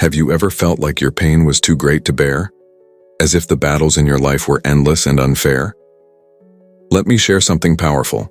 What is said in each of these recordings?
Have you ever felt like your pain was too great to bear? As if the battles in your life were endless and unfair? Let me share something powerful.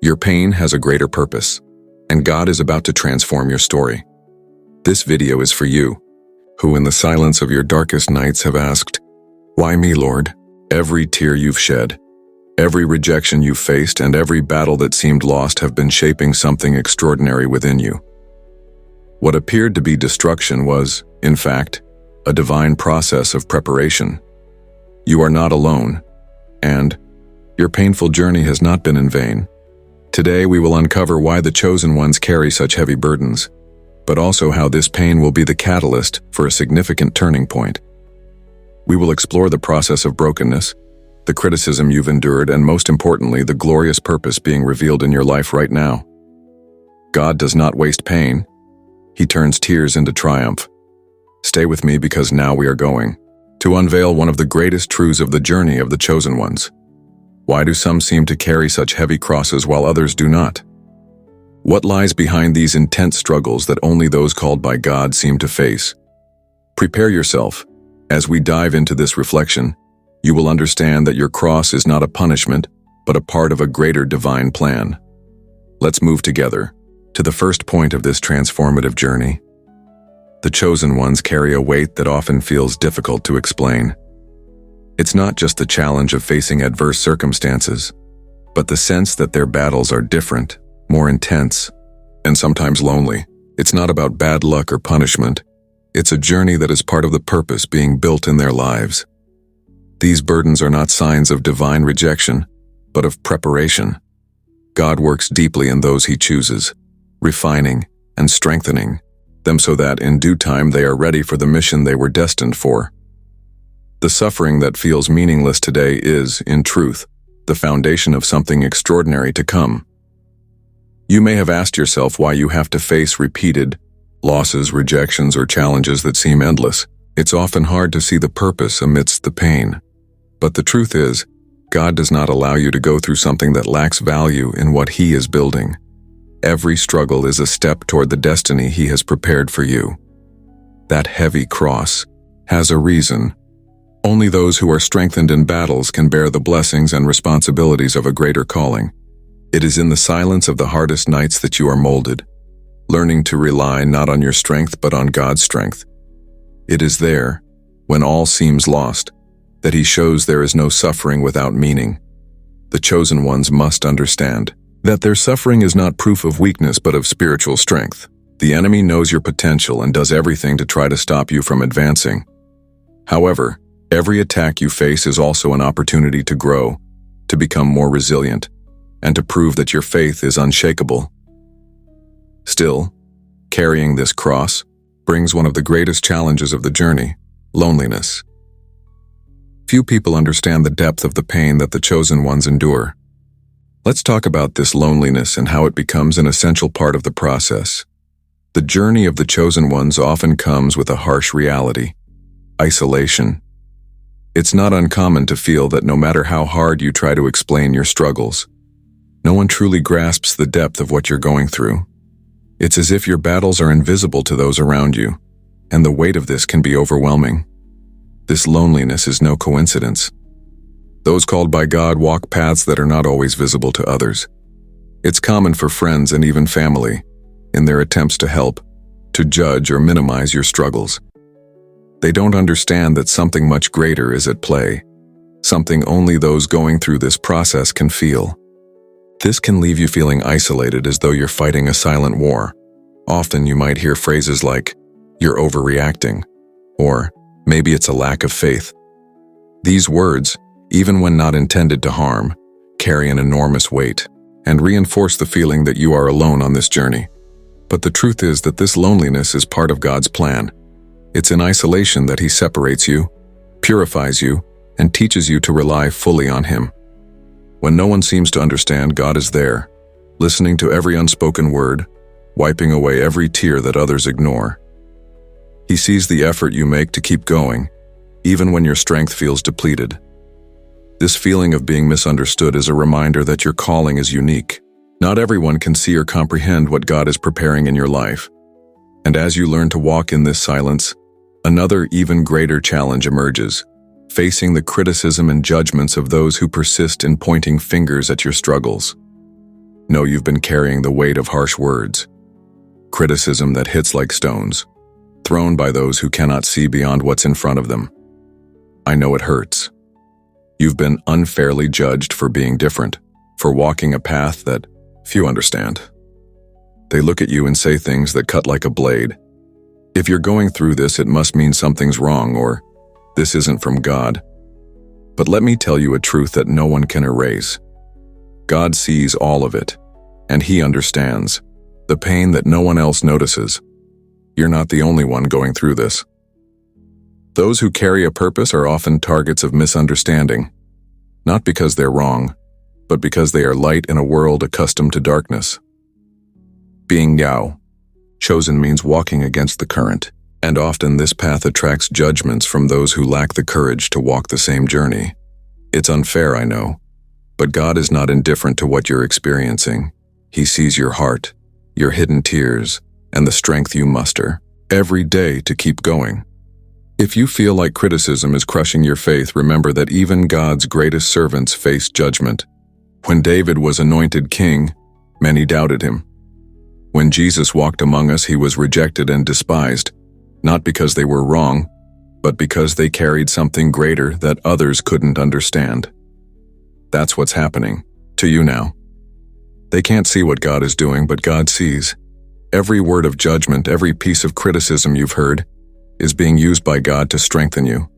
Your pain has a greater purpose, and God is about to transform your story. This video is for you, who in the silence of your darkest nights have asked, "Why me, Lord?" Every tear you've shed, every rejection you've faced, and every battle that seemed lost have been shaping something extraordinary within you. What appeared to be destruction was, in fact, a divine process of preparation. You are not alone, and your painful journey has not been in vain. Today we will uncover why the chosen ones carry such heavy burdens, but also how this pain will be the catalyst for a significant turning point. We will explore the process of brokenness, the criticism you've endured, and most importantly, the glorious purpose being revealed in your life right now. God does not waste pain. He turns tears into triumph. Stay with me because now we are going to unveil one of the greatest truths of the journey of the chosen ones. Why do some seem to carry such heavy crosses while others do not? What lies behind these intense struggles that only those called by God seem to face? Prepare yourself. As we dive into this reflection, you will understand that your cross is not a punishment, but a part of a greater divine plan. Let's move together to the first point of this transformative journey. The chosen ones carry a weight that often feels difficult to explain. It's not just the challenge of facing adverse circumstances, but the sense that their battles are different, more intense, and sometimes lonely. It's not about bad luck or punishment. It's a journey that is part of the purpose being built in their lives. These burdens are not signs of divine rejection, but of preparation. God works deeply in those He chooses, refining and strengthening them so that in due time they are ready for the mission they were destined for. The suffering that feels meaningless today is, in truth, the foundation of something extraordinary to come. You may have asked yourself why you have to face repeated losses, rejections, or challenges that seem endless. It's often hard to see the purpose amidst the pain. But the truth is, God does not allow you to go through something that lacks value in what He is building. Every struggle is a step toward the destiny He has prepared for you. That heavy cross has a reason. Only those who are strengthened in battles can bear the blessings and responsibilities of a greater calling. It is in the silence of the hardest nights that you are molded, learning to rely not on your strength but on God's strength. It is there, when all seems lost, that He shows there is no suffering without meaning. The chosen ones must understand that their suffering is not proof of weakness but of spiritual strength. The enemy knows your potential and does everything to try to stop you from advancing. However, every attack you face is also an opportunity to grow, to become more resilient, and to prove that your faith is unshakable. Still, carrying this cross brings one of the greatest challenges of the journey: loneliness. Few people understand the depth of the pain that the chosen ones endure. Let's talk about this loneliness and how it becomes an essential part of the process. The journey of the chosen ones often comes with a harsh reality: isolation. It's not uncommon to feel that no matter how hard you try to explain your struggles, no one truly grasps the depth of what you're going through. It's as if your battles are invisible to those around you, and the weight of this can be overwhelming. This loneliness is no coincidence. Those called by God walk paths that are not always visible to others. It's common for friends and even family, in their attempts to help, to judge or minimize your struggles. They don't understand that something much greater is at play, something only those going through this process can feel. This can leave you feeling isolated, as though you're fighting a silent war. Often you might hear phrases like, "You're overreacting," or "Maybe it's a lack of faith." These words, even when not intended to harm, carry an enormous weight and reinforce the feeling that you are alone on this journey. But the truth is that this loneliness is part of God's plan. It's in isolation that He separates you, purifies you, and teaches you to rely fully on Him. When no one seems to understand, God is there, listening to every unspoken word, wiping away every tear that others ignore. He sees the effort you make to keep going, even when your strength feels depleted. This feeling of being misunderstood is a reminder that your calling is unique. Not everyone can see or comprehend what God is preparing in your life. And as you learn to walk in this silence, another even greater challenge emerges, facing the criticism and judgments of those who persist in pointing fingers at your struggles. Know you've been carrying the weight of harsh words, criticism that hits like stones, thrown by those who cannot see beyond what's in front of them. I know it hurts. You've been unfairly judged for being different, for walking a path that few understand. They look at you and say things that cut like a blade. If you're going through this, it must mean something's wrong, or this isn't from God. But let me tell you a truth that no one can erase. God sees all of it, and He understands the pain that no one else notices. You're not the only one going through this. Those who carry a purpose are often targets of misunderstanding, not because they're wrong, but because they are light in a world accustomed to darkness. Being Yao, chosen means walking against the current, and often this path attracts judgments from those who lack the courage to walk the same journey. It's unfair, I know, but God is not indifferent to what you're experiencing. He sees your heart, your hidden tears, and the strength you muster every day to keep going. If you feel like criticism is crushing your faith, remember that even God's greatest servants faced judgment. When David was anointed king, many doubted him. When Jesus walked among us, He was rejected and despised, not because they were wrong, but because they carried something greater that others couldn't understand. That's what's happening to you now. They can't see what God is doing, but God sees. Every word of judgment, every piece of criticism you've heard, is being used by God to strengthen you.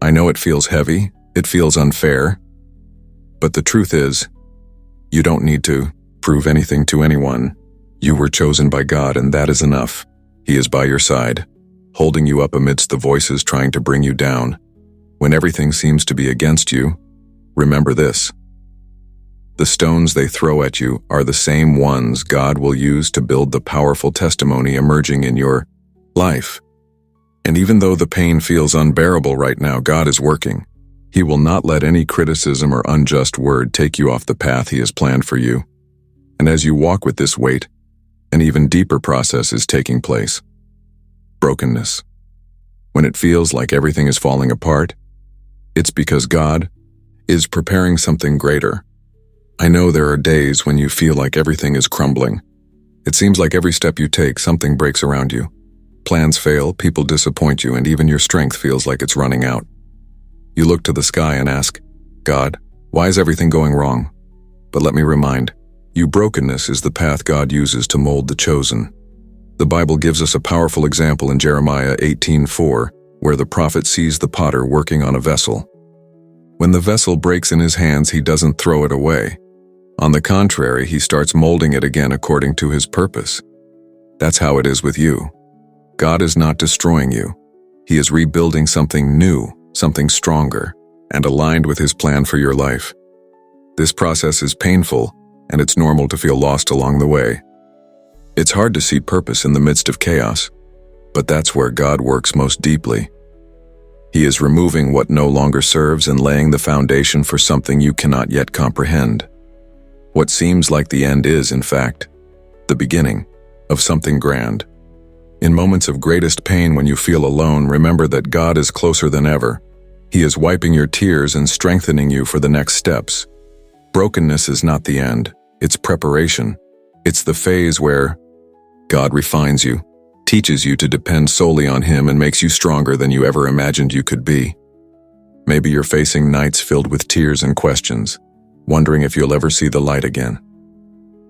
I know it feels heavy, it feels unfair, but the truth is, you don't need to prove anything to anyone. You were chosen by God, and that is enough. He is by your side, holding you up amidst the voices trying to bring you down. When everything seems to be against you, remember this. The stones they throw at you are the same ones God will use to build the powerful testimony emerging in your life. And even though the pain feels unbearable right now, God is working. He will not let any criticism or unjust word take you off the path He has planned for you. And as you walk with this weight, an even deeper process is taking place. Brokenness. When it feels like everything is falling apart, it's because God is preparing something greater. I know there are days when you feel like everything is crumbling. It seems like every step you take, something breaks around you. Plans fail, people disappoint you, and even your strength feels like it's running out. You look to the sky and ask, God, why is everything going wrong? But let me remind you, brokenness is the path God uses to mold the chosen. The Bible gives us a powerful example in Jeremiah 18:4, where the prophet sees the potter working on a vessel. When the vessel breaks in his hands, he doesn't throw it away. On the contrary, he starts molding it again according to His purpose. That's how it is with you. God is not destroying you. He is rebuilding something new, something stronger, and aligned with His plan for your life. This process is painful, and it's normal to feel lost along the way. It's hard to see purpose in the midst of chaos, but that's where God works most deeply. He is removing what no longer serves and laying the foundation for something you cannot yet comprehend. What seems like the end is, in fact, the beginning of something grand. In moments of greatest pain, when you feel alone, remember that God is closer than ever. He is wiping your tears and strengthening you for the next steps. Brokenness is not the end, it's preparation. It's the phase where God refines you, teaches you to depend solely on Him, and makes you stronger than you ever imagined you could be. Maybe you're facing nights filled with tears and questions, wondering if you'll ever see the light again.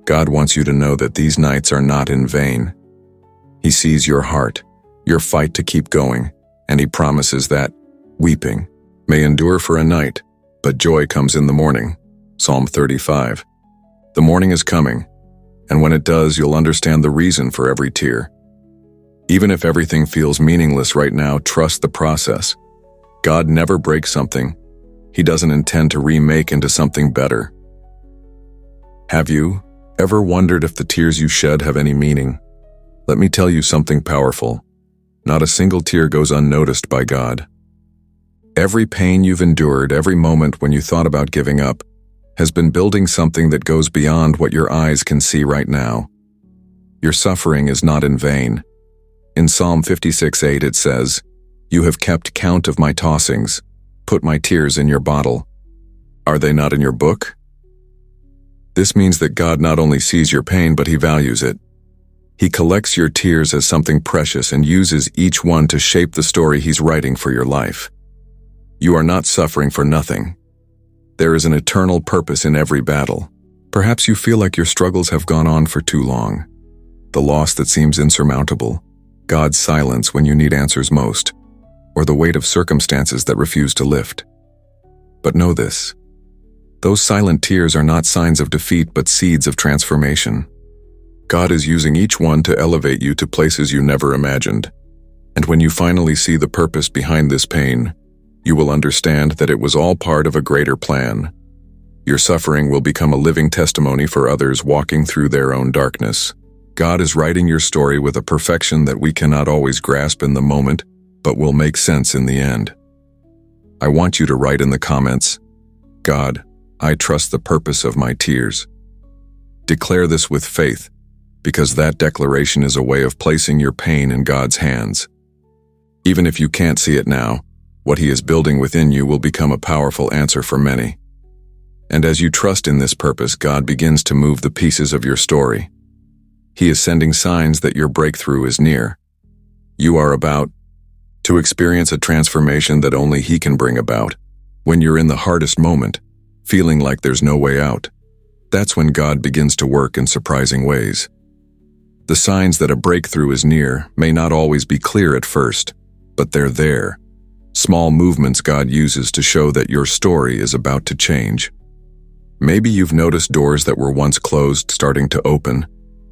God wants you to know that these nights are not in vain. He sees your heart, your fight to keep going, and He promises that weeping may endure for a night, but joy comes in the morning. Psalm 35. The morning is coming, and when it does, you'll understand the reason for every tear. Even if everything feels meaningless right now, trust the process. God never breaks something He doesn't intend to remake into something better. Have you ever wondered if the tears you shed have any meaning? Let me tell you something powerful. Not a single tear goes unnoticed by God. Every pain you've endured, every moment when you thought about giving up, has been building something that goes beyond what your eyes can see right now. Your suffering is not in vain. In Psalm 56:8 it says, "You have kept count of my tossings, put my tears in your bottle. Are they not in your book?" This means that God not only sees your pain, but He values it. He collects your tears as something precious and uses each one to shape the story He's writing for your life. You are not suffering for nothing. There is an eternal purpose in every battle. Perhaps you feel like your struggles have gone on for too long. The loss that seems insurmountable, God's silence when you need answers most, or the weight of circumstances that refuse to lift. But know this: those silent tears are not signs of defeat but seeds of transformation. God is using each one to elevate you to places you never imagined. And when you finally see the purpose behind this pain, you will understand that it was all part of a greater plan. Your suffering will become a living testimony for others walking through their own darkness. God is writing your story with a perfection that we cannot always grasp in the moment, but will make sense in the end. I want you to write in the comments, "God, I trust the purpose of my tears." Declare this with faith, because that declaration is a way of placing your pain in God's hands. Even if you can't see it now, what He is building within you will become a powerful answer for many. And as you trust in this purpose, God begins to move the pieces of your story. He is sending signs that your breakthrough is near. You are about to experience a transformation that only He can bring about. When you're in the hardest moment, feeling like there's no way out, that's when God begins to work in surprising ways. The signs that a breakthrough is near may not always be clear at first, but they're there. Small movements God uses to show that your story is about to change. Maybe you've noticed doors that were once closed starting to open,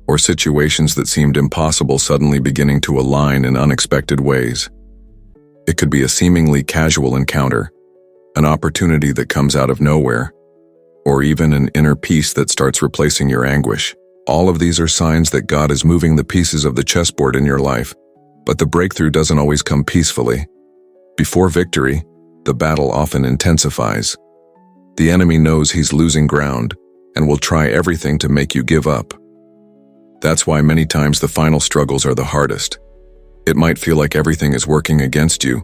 or situations that seemed impossible suddenly beginning to align in unexpected ways. It could be a seemingly casual encounter, an opportunity that comes out of nowhere, or even an inner peace that starts replacing your anguish. All of these are signs that God is moving the pieces of the chessboard in your life, but the breakthrough doesn't always come peacefully. Before victory, the battle often intensifies. The enemy knows he's losing ground and will try everything to make you give up. That's why many times the final struggles are the hardest. It might feel like everything is working against you,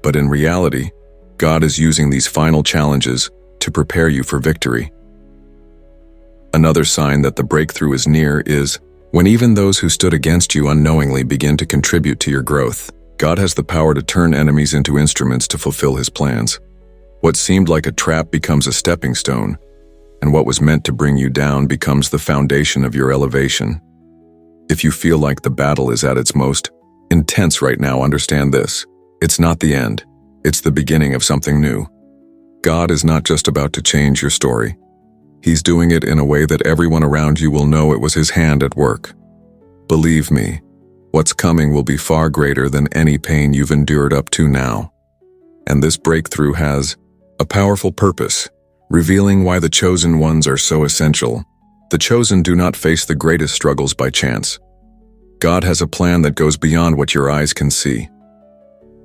but in reality, God is using these final challenges to prepare you for victory. Another sign that the breakthrough is near is when even those who stood against you unknowingly begin to contribute to your growth. God has the power to turn enemies into instruments to fulfill His plans. What seemed like a trap becomes a stepping stone, and what was meant to bring you down becomes the foundation of your elevation. If you feel like the battle is at its most intense right now, understand this: it's not the end, it's the beginning of something new. God is not just about to change your story. He's doing it in a way that everyone around you will know it was His hand at work. Believe me, what's coming will be far greater than any pain you've endured up to now. And this breakthrough has a powerful purpose, revealing why the chosen ones are so essential. The chosen do not face the greatest struggles by chance. God has a plan that goes beyond what your eyes can see.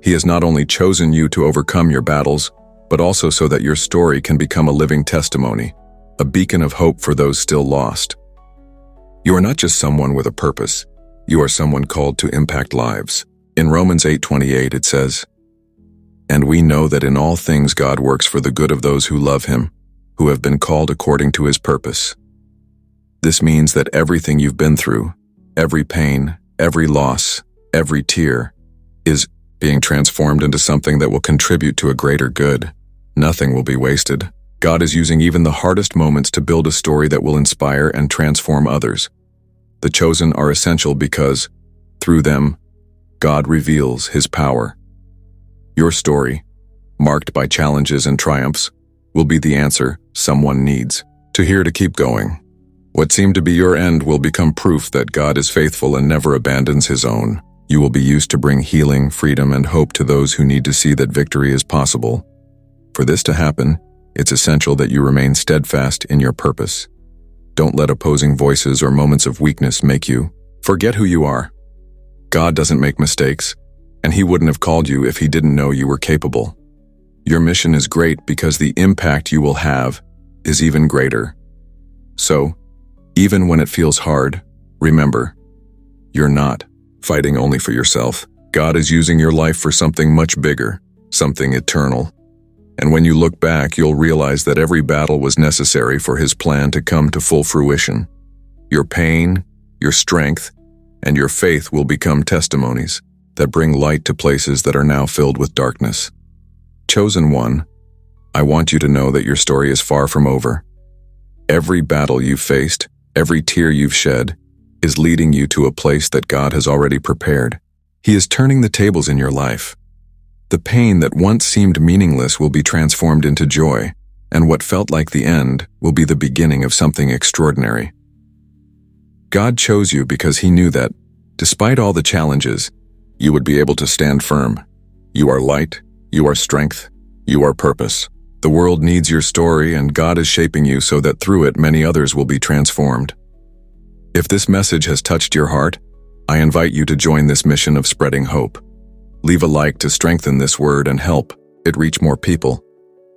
He has not only chosen you to overcome your battles, but also so that your story can become a living testimony, a beacon of hope for those still lost. You are not just someone with a purpose, you are someone called to impact lives. In Romans 8:28 it says, "And we know that in all things God works for the good of those who love Him, who have been called according to His purpose." This means that everything you've been through, every pain, every loss, every tear, is being transformed into something that will contribute to a greater good. Nothing will be wasted. God is using even the hardest moments to build a story that will inspire and transform others. The chosen are essential because, through them, God reveals His power. Your story, marked by challenges and triumphs, will be the answer someone needs to hear to keep going. What seemed to be your end will become proof that God is faithful and never abandons His own. You will be used to bring healing, freedom, and hope to those who need to see that victory is possible. For this to happen, it's essential that you remain steadfast in your purpose. Don't let opposing voices or moments of weakness make you forget who you are. God doesn't make mistakes, and He wouldn't have called you if He didn't know you were capable. Your mission is great because the impact you will have is even greater. So, even when it feels hard, remember, you're not fighting only for yourself. God is using your life for something much bigger, something eternal. And when you look back, you'll realize that every battle was necessary for His plan to come to full fruition. Your pain, your strength, and your faith will become testimonies that bring light to places that are now filled with darkness. Chosen one, I want you to know that your story is far from over. Every battle you've faced, every tear you've shed, is leading you to a place that God has already prepared. He is turning the tables in your life. The pain that once seemed meaningless will be transformed into joy, and what felt like the end will be the beginning of something extraordinary. God chose you because He knew that, despite all the challenges, you would be able to stand firm. You are light, you are strength, you are purpose. The world needs your story, and God is shaping you so that through it many others will be transformed. If this message has touched your heart, I invite you to join this mission of spreading hope. Leave a like to strengthen this word and help it reach more people.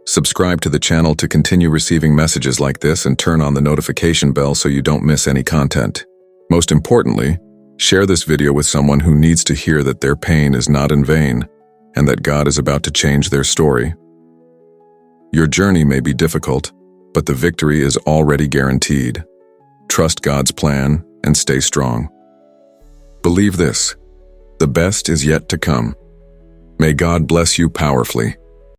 Subscribe to the channel to continue receiving messages like this and turn on the notification bell so you don't miss any content. Most importantly, share this video with someone who needs to hear that their pain is not in vain and that God is about to change their story. Your journey may be difficult, but the victory is already guaranteed. Trust God's plan and stay strong. Believe this: the best is yet to come. May God bless you powerfully.